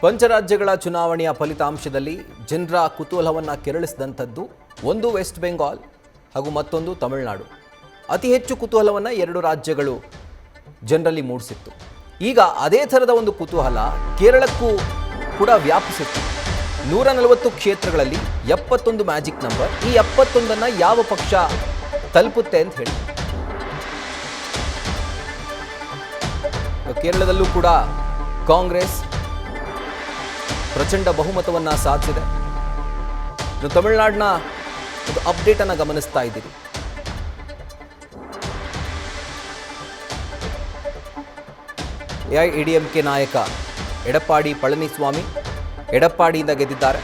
ಪಂಚರಾಜ್ಯಗಳ ಚುನಾವಣೆಯ ಫಲಿತಾಂಶದಲ್ಲಿ ಜನರ ಕುತೂಹಲವನ್ನು ಕೆರಳಿಸಿದಂಥದ್ದು ಒಂದು ವೆಸ್ಟ್ ಬೆಂಗಾಲ್ ಹಾಗೂ ಮತ್ತೊಂದು ತಮಿಳುನಾಡು. ಅತಿ ಹೆಚ್ಚು ಕುತೂಹಲವನ್ನು ಎರಡು ರಾಜ್ಯಗಳು ಜನರಲ್ಲಿ ಮೂಡಿಸಿತ್ತು. ಈಗ ಅದೇ ಥರದ ಒಂದು ಕುತೂಹಲ ಕೇರಳಕ್ಕೂ ಕೂಡ ವ್ಯಾಪಿಸಿತ್ತು. 140 ಕ್ಷೇತ್ರಗಳಲ್ಲಿ 71 ಮ್ಯಾಜಿಕ್ ನಂಬರ್. ಈ 71ನ್ನು ಯಾವ ಪಕ್ಷ ತಲುಪುತ್ತೆ ಅಂತ ಹೇಳಿ ಕೇರಳದಲ್ಲೂ ಕೂಡ ಕಾಂಗ್ರೆಸ್ ಪ್ರಚಂಡ ಬಹುಮತವನ್ನು ಸಾಧಿಸಿದೆ. ಇನ್ನು ತಮಿಳುನಾಡಿನ ಒಂದು ಅಪ್ಡೇಟ್ ಅನ್ನು ಗಮನಿಸ್ತಾ ಇದ್ದೀರಿ. ಎಐಎಡಿಎಂಕೆ ನಾಯಕ ಎಡಪ್ಪಾಡಿ ಪಳನಿಸ್ವಾಮಿ ಎಡಪ್ಪಾಡಿಯಿಂದ ಗೆದ್ದಿದ್ದಾರೆ.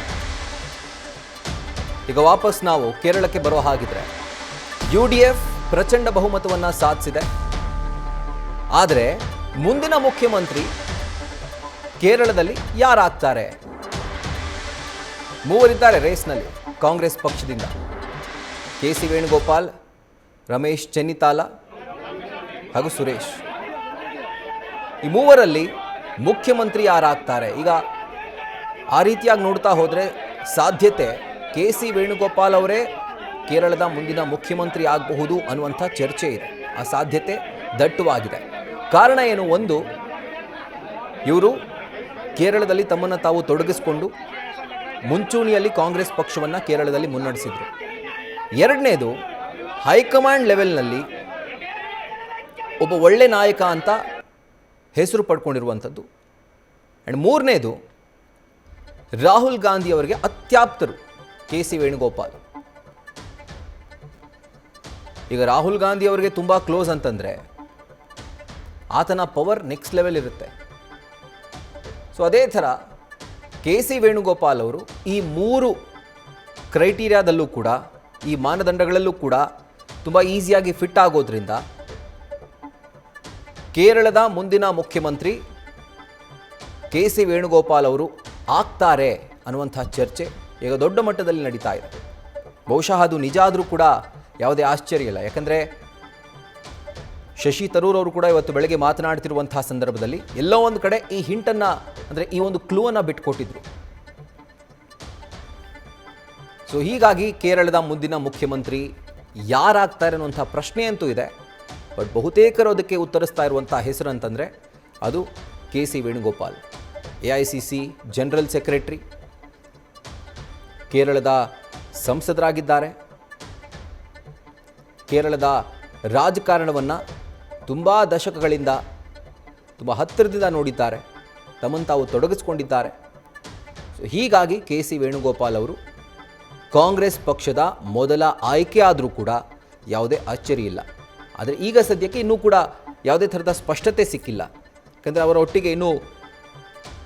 ಈಗ ವಾಪಸ್ ನಾವು ಕೇರಳಕ್ಕೆ ಬರೋ ಹಾಗಿದ್ರೆ UDF ಪ್ರಚಂಡ ಬಹುಮತವನ್ನು ಸಾಧಿಸಿದೆ. ಆದರೆ ಮುಂದಿನ ಮುಖ್ಯಮಂತ್ರಿ ಕೇರಳದಲ್ಲಿ ಯಾರಾಗ್ತಾರೆ? ಮೂವರಿದ್ದಾರೆ ರೇಸ್ನಲ್ಲಿ ಕಾಂಗ್ರೆಸ್ ಪಕ್ಷದಿಂದ. KC ವೇಣುಗೋಪಾಲ್, ರಮೇಶ್ ಚೆನ್ನಿತಾಲ ಹಾಗೂ ಸುರೇಶ್. ಈ ಮೂವರಲ್ಲಿ ಮುಖ್ಯಮಂತ್ರಿ ಯಾರಾಗ್ತಾರೆ? ಈಗ ಆ ರೀತಿಯಾಗಿ ನೋಡ್ತಾ ಹೋದರೆ ಸಾಧ್ಯತೆ KC ವೇಣುಗೋಪಾಲ್ ಅವರೇ ಕೇರಳದ ಮುಂದಿನ ಮುಖ್ಯಮಂತ್ರಿ ಆಗಬಹುದು ಅನ್ನುವಂಥ ಚರ್ಚೆ ಇದೆ. ಆ ಸಾಧ್ಯತೆ ದಟ್ಟವಾಗಿದೆ. ಕಾರಣ ಏನು? ಒಂದು, ಇವರು ಕೇರಳದಲ್ಲಿ ತಮ್ಮನ್ನು ತಾವು ತೊಡಗಿಸಿಕೊಂಡು ಮುಂಚೂಣಿಯಲ್ಲಿ ಕಾಂಗ್ರೆಸ್ ಪಕ್ಷವನ್ನು ಕೇರಳದಲ್ಲಿ ಮುನ್ನಡೆಸಿದರು. ಎರಡನೇದು, ಹೈಕಮಾಂಡ್ ಲೆವೆಲ್ನಲ್ಲಿ ಒಬ್ಬ ಒಳ್ಳೆ ನಾಯಕ ಅಂತ ಹೆಸರು ಪಡ್ಕೊಂಡಿರುವಂಥದ್ದು. ಆ್ಯಂಡ್ ಮೂರನೇದು, ರಾಹುಲ್ ಗಾಂಧಿ ಅವರಿಗೆ ಅತ್ಯಾಪ್ತರು KC ವೇಣುಗೋಪಾಲ್. ಈಗ ರಾಹುಲ್ ಗಾಂಧಿ ಅವರಿಗೆ ತುಂಬ ಕ್ಲೋಸ್ ಅಂತಂದರೆ ಆತನ ಪವರ್ ನೆಕ್ಸ್ಟ್ ಲೆವೆಲ್ ಇರುತ್ತೆ. ಸೊ ಅದೇ ಥರ KC ವೇಣುಗೋಪಾಲ್ ಅವರು ಈ ಮೂರು ಕ್ರೈಟೀರಿಯಾದಲ್ಲೂ ಕೂಡ, ಈ ಮಾನದಂಡಗಳಲ್ಲೂ ಕೂಡ ತುಂಬ ಈಸಿಯಾಗಿ ಫಿಟ್ ಆಗೋದ್ರಿಂದ ಕೇರಳದ ಮುಂದಿನ ಮುಖ್ಯಮಂತ್ರಿ KC ವೇಣುಗೋಪಾಲ್ ಅವರು ಆಗ್ತಾರೆ ಅನ್ನುವಂಥ ಚರ್ಚೆ ಈಗ ದೊಡ್ಡ ಮಟ್ಟದಲ್ಲಿ ನಡೀತಾ ಇದೆ. ಬಹುಶಃ ಅದು ನಿಜ ಆದರೂ ಕೂಡ ಯಾವುದೇ ಆಶ್ಚರ್ಯ ಇಲ್ಲ. ಯಾಕಂದರೆ ಶಶಿ ತರೂರ್ ಅವರು ಕೂಡ ಇವತ್ತು ಬೆಳಗ್ಗೆ ಮಾತನಾಡ್ತಿರುವಂತಹ ಸಂದರ್ಭದಲ್ಲಿ ಎಲ್ಲೋ ಒಂದು ಕಡೆ ಈ ಹಿಂಟನ್ನು, ಅಂದರೆ ಈ ಒಂದು ಕ್ಲೂವನ್ನು ಬಿಟ್ಟುಕೊಟ್ಟಿದ್ರು. ಸೊ ಹೀಗಾಗಿ ಕೇರಳದ ಮುಂದಿನ ಮುಖ್ಯಮಂತ್ರಿ ಯಾರಾಗ್ತಾರೆ ಅನ್ನುವಂಥ ಪ್ರಶ್ನೆ ಅಂತೂ ಇದೆ. ಬಟ್ ಬಹುತೇಕರು ಅದಕ್ಕೆ ಉತ್ತರಿಸ್ತಾ ಇರುವಂಥ ಹೆಸರು ಅಂತಂದರೆ ಅದು KC Venugopal. AICC general secretary, ಕೇರಳದ ಸಂಸದರಾಗಿದ್ದಾರೆ. ಕೇರಳದ ರಾಜಕಾರಣವನ್ನು ತುಂಬ ದಶಕಗಳಿಂದ ತುಂಬ ಹತ್ತಿರದಿಂದ ನೋಡಿದ್ದಾರೆ, ತಮ್ಮನ್ನು ತಾವು ತೊಡಗಿಸ್ಕೊಂಡಿದ್ದಾರೆ. ಸೊ ಹೀಗಾಗಿ KC ವೇಣುಗೋಪಾಲ್ ಅವರು ಕಾಂಗ್ರೆಸ್ ಪಕ್ಷದ ಮೊದಲ ಆಯ್ಕೆ ಆದರೂ ಕೂಡ ಯಾವುದೇ ಅಚ್ಚರಿ ಇಲ್ಲ. ಆದರೆ ಈಗ ಸದ್ಯಕ್ಕೆ ಇನ್ನೂ ಕೂಡ ಯಾವುದೇ ಥರದ ಸ್ಪಷ್ಟತೆ ಸಿಕ್ಕಿಲ್ಲ. ಯಾಕಂದರೆ ಅವರ ಒಟ್ಟಿಗೆ ಇನ್ನೂ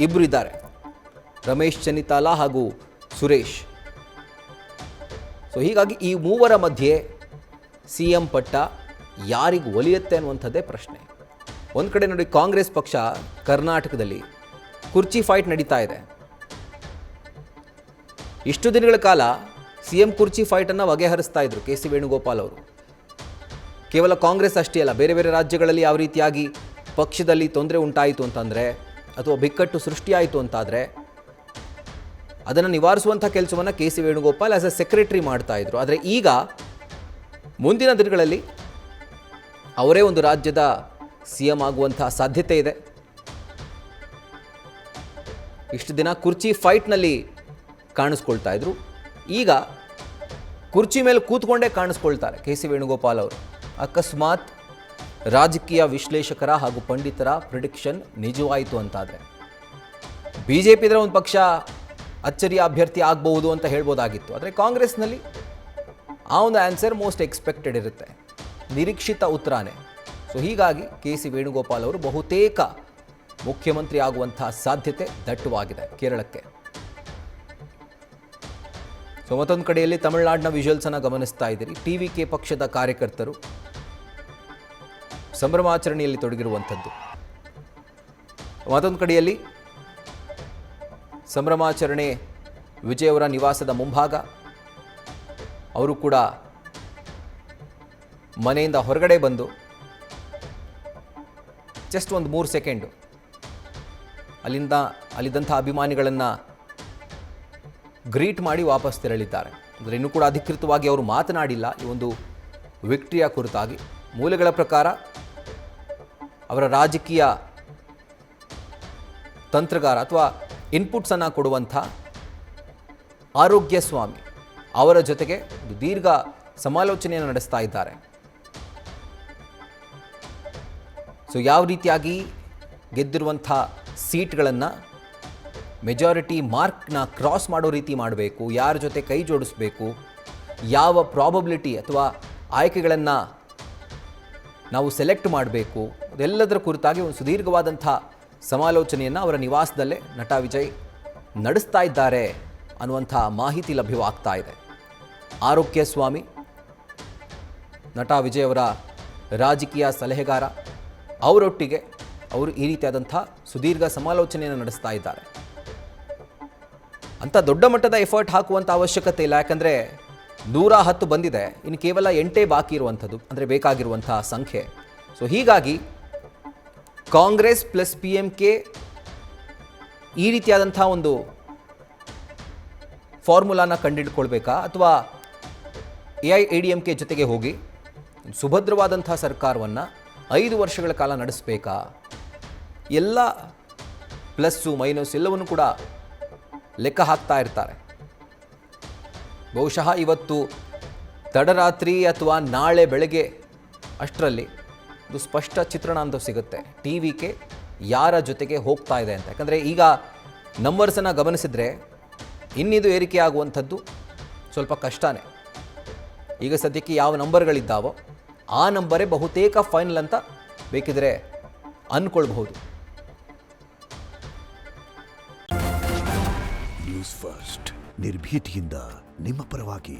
ಇಬ್ಬರು ಇದ್ದಾರೆ, ರಮೇಶ್ ಚೆನ್ನಿತಾಲ ಹಾಗೂ ಸುರೇಶ್. ಸೊ ಹೀಗಾಗಿ ಈ ಮೂವರ ಮಧ್ಯೆ CM ಪಟ್ಟ ಯಾರಿಗೆ ಒಲಿಯುತ್ತೆ ಅನ್ನುವಂಥದ್ದೇ ಪ್ರಶ್ನೆ. ಒಂದು ಕಡೆ ನೋಡಿ, ಕಾಂಗ್ರೆಸ್ ಪಕ್ಷ ಕರ್ನಾಟಕದಲ್ಲಿ ಕುರ್ಚಿ ಫೈಟ್ ನಡೀತಾ ಇದೆ. ಇಷ್ಟು ದಿನಗಳ ಕಾಲ CM ಕುರ್ಚಿ ಫೈಟನ್ನು ಬಗೆಹರಿಸ್ತಾ ಇದ್ರು KC ವೇಣುಗೋಪಾಲ್ ಅವರು. ಕೇವಲ ಕಾಂಗ್ರೆಸ್ ಅಷ್ಟೇ ಅಲ್ಲ, ಬೇರೆ ಬೇರೆ ರಾಜ್ಯಗಳಲ್ಲಿ ಯಾವ ರೀತಿಯಾಗಿ ಪಕ್ಷದಲ್ಲಿ ತೊಂದರೆ ಉಂಟಾಯಿತು ಅಂತಂದರೆ, ಅಥವಾ ಬಿಕ್ಕಟ್ಟು ಸೃಷ್ಟಿಯಾಯಿತು ಅಂತಾದರೆ ಅದನ್ನು ನಿವಾರಿಸುವಂಥ ಕೆಲಸವನ್ನು KC Venugopal as A secretary ಮಾಡ್ತಾ ಇದ್ರು. ಆದರೆ ಈಗ ಮುಂದಿನ ದಿನಗಳಲ್ಲಿ ಅವರೇ ಒಂದು ರಾಜ್ಯದ CM ಆಗುವಂಥ ಸಾಧ್ಯತೆ ಇದೆ. ಇಷ್ಟು ದಿನ ಕುರ್ಚಿ ಫೈಟ್ನಲ್ಲಿ ಕಾಣಿಸ್ಕೊಳ್ತಾ ಇದ್ರು, ಈಗ ಕುರ್ಚಿ ಮೇಲೆ ಕೂತ್ಕೊಂಡೇ ಕಾಣಿಸ್ಕೊಳ್ತಾರೆ KC ವೇಣುಗೋಪಾಲ್ ಅವರು. ಅಕಸ್ಮಾತ್ ರಾಜಕೀಯ ವಿಶ್ಲೇಷಕರ ಹಾಗೂ ಪಂಡಿತರ ಪ್ರಿಡಿಕ್ಷನ್ ನಿಜವಾಯಿತು ಅಂತಾದರೆ BJP ಇದ್ರೆ ಒಂದು ಪಕ್ಷ ಅಚ್ಚರಿಯ ಅಭ್ಯರ್ಥಿ ಆಗಬಹುದು ಅಂತ ಹೇಳ್ಬೋದಾಗಿತ್ತು. ಆದರೆ ಕಾಂಗ್ರೆಸ್ನಲ್ಲಿ ಆ ಒಂದು ಆನ್ಸರ್ ಮೋಸ್ಟ್ ಎಕ್ಸ್ಪೆಕ್ಟೆಡ್ ಇರುತ್ತೆ, ನಿರೀಕ್ಷಿತ ಉತ್ತರನೇ. ಸೊ ಹೀಗಾಗಿ KC ವೇಣುಗೋಪಾಲ್ ಅವರು ಬಹುತೇಕ ಮುಖ್ಯಮಂತ್ರಿ ಆಗುವಂಥ ಸಾಧ್ಯತೆ ದಟ್ಟವಾಗಿದೆ ಕೇರಳಕ್ಕೆ. ಸೊ ಮತ್ತೊಂದು ಕಡೆಯಲ್ಲಿ ತಮಿಳುನಾಡಿನ ವಿಜುವಲ್ಸನ್ನು ಗಮನಿಸ್ತಾ ಇದ್ದೀರಿ. TVK ಪಕ್ಷದ ಕಾರ್ಯಕರ್ತರು ಸಂಭ್ರಮಾಚರಣೆಯಲ್ಲಿ ತೊಡಗಿರುವಂಥದ್ದು. ಮತ್ತೊಂದು ಕಡೆಯಲ್ಲಿ ಸಂಭ್ರಮಾಚರಣೆ ವಿಜಯ್ ಅವರ ನಿವಾಸದ ಮುಂಭಾಗ ಅವರು ಕೂಡ ಮನೆಯಿಂದ ಹೊರಗಡೆ ಬಂದು ಜಸ್ಟ್ ಒಂದು 3 ಸೆಕೆಂಡು ಅಲ್ಲಿದ್ದಂಥ ಅಭಿಮಾನಿಗಳನ್ನು ಗ್ರೀಟ್ ಮಾಡಿ ವಾಪಸ್ ತೆರಳಿದ್ದಾರೆ. ಅಂದರೆ ಇನ್ನೂ ಕೂಡ ಅಧಿಕೃತವಾಗಿ ಅವರು ಮಾತನಾಡಿಲ್ಲ ಈ ಒಂದು ವಿಕ್ಟ್ರಿಯ ಕುರಿತಾಗಿ. ಮೂಲಗಳ ಪ್ರಕಾರ ಅವರ ರಾಜಕೀಯ ತಂತ್ರಗಾರ ಅಥವಾ ಇನ್ಪುಟ್ಸನ್ನು ಕೊಡುವಂಥ ಆರೋಗ್ಯ ಸ್ವಾಮಿ ಅವರ ಜೊತೆಗೆ ಒಂದು ದೀರ್ಘ ಸಮಾಲೋಚನೆಯನ್ನು ನಡೆಸ್ತಾ ಇದ್ದಾರೆ. ಸೊ ಯಾವ ರೀತಿಯಾಗಿ ಗೆದ್ದಿರುವಂಥ ಸೀಟ್ಗಳನ್ನು ಮೆಜಾರಿಟಿ ಮಾರ್ಕ್ನ ಕ್ರಾಸ್ ಮಾಡೋ ರೀತಿ ಮಾಡಬೇಕು, ಯಾರ ಜೊತೆ ಕೈ ಜೋಡಿಸ್ಬೇಕು, ಯಾವ ಪ್ರಾಬಬಿಲಿಟಿ ಅಥವಾ ಆಯ್ಕೆಗಳನ್ನು ನಾವು ಸೆಲೆಕ್ಟ್ ಮಾಡಬೇಕು, ಅದೆಲ್ಲದರ ಕುರಿತಾಗಿ ಒಂದು ಸುದೀರ್ಘವಾದಂಥ ಸಮಾಲೋಚನೆಯನ್ನು ಅವರ ನಿವಾಸದಲ್ಲೇ ನಟ ವಿಜಯ್ ನಡೆಸ್ತಾ ಇದ್ದಾರೆ ಅನ್ನುವಂಥ ಮಾಹಿತಿ ಲಭ್ಯವಾಗ್ತಾ ಇದೆ. ಆರೋಗ್ಯ ಸ್ವಾಮಿ ನಟ ವಿಜಯ್ ಅವರ ರಾಜಕೀಯ ಸಲಹೆಗಾರ, ಅವರೊಟ್ಟಿಗೆ ಅವರು ಈ ರೀತಿಯಾದಂಥ ಸುದೀರ್ಘ ಸಮಾಲೋಚನೆಯನ್ನು ನಡೆಸ್ತಾ ಇದ್ದಾರೆ. ಅಂಥ ದೊಡ್ಡ ಮಟ್ಟದ ಎಫರ್ಟ್ ಹಾಕುವಂಥ ಅವಶ್ಯಕತೆ ಇಲ್ಲ, ಯಾಕಂದರೆ 110 ಬಂದಿದೆ, ಇನ್ನು ಕೇವಲ 8 ಬಾಕಿ ಇರುವಂಥದ್ದು, ಅಂದರೆ ಬೇಕಾಗಿರುವಂಥ ಸಂಖ್ಯೆ. ಸೊ ಹೀಗಾಗಿ ಕಾಂಗ್ರೆಸ್ ಪ್ಲಸ್ PMK ಈ ರೀತಿಯಾದಂಥ ಒಂದು ಫಾರ್ಮುಲಾನ ಕಂಡುಹಿಡ್ಕೊಳ್ಬೇಕಾ, ಅಥವಾ AIADMK ಜೊತೆಗೆ ಹೋಗಿ ಸುಭದ್ರವಾದಂಥ ಸರ್ಕಾರವನ್ನು 5 ವರ್ಷಗಳ ಕಾಲ ನಡೆಸಬೇಕಾ, ಎಲ್ಲ ಪ್ಲಸ್ಸು ಮೈನಸ್ ಎಲ್ಲವನ್ನು ಕೂಡ ಲೆಕ್ಕ ಹಾಕ್ತಾ ಇರ್ತಾರೆ. ಬಹುಶಃ ಇವತ್ತು ತಡರಾತ್ರಿ ಅಥವಾ ನಾಳೆ ಬೆಳಗ್ಗೆ ಅಷ್ಟರಲ್ಲಿ ಒಂದು ಸ್ಪಷ್ಟ ಚಿತ್ರಣ ಅಂತ ಸಿಗುತ್ತೆ TVK ಯಾರ ಜೊತೆಗೆ ಹೋಗ್ತಾ ಇದೆ ಅಂತ. ಯಾಕಂದರೆ ಈಗ ನಂಬರ್ಸನ್ನು ಗಮನಿಸಿದರೆ ಇನ್ನಿದು ಏರಿಕೆ ಆಗುವಂಥದ್ದು ಸ್ವಲ್ಪ ಕಷ್ಟನೇ. ಈಗ ಸದ್ಯಕ್ಕೆ ಯಾವ ನಂಬರ್ಗಳಿದ್ದಾವೋ ಆ ನಂಬರೇ ಬಹುತೇಕ ಫೈನಲ್ ಅಂತ ಬೇಕಿದ್ರೆ ಅಂದ್ಕೊಳ್ಬಹುದು. ನ್ಯೂಸ್ ಫಸ್ಟ್ ನಿರ್ಭೀತಿಯಿಂದ ನಿಮ್ಮ ಪರವಾಗಿ.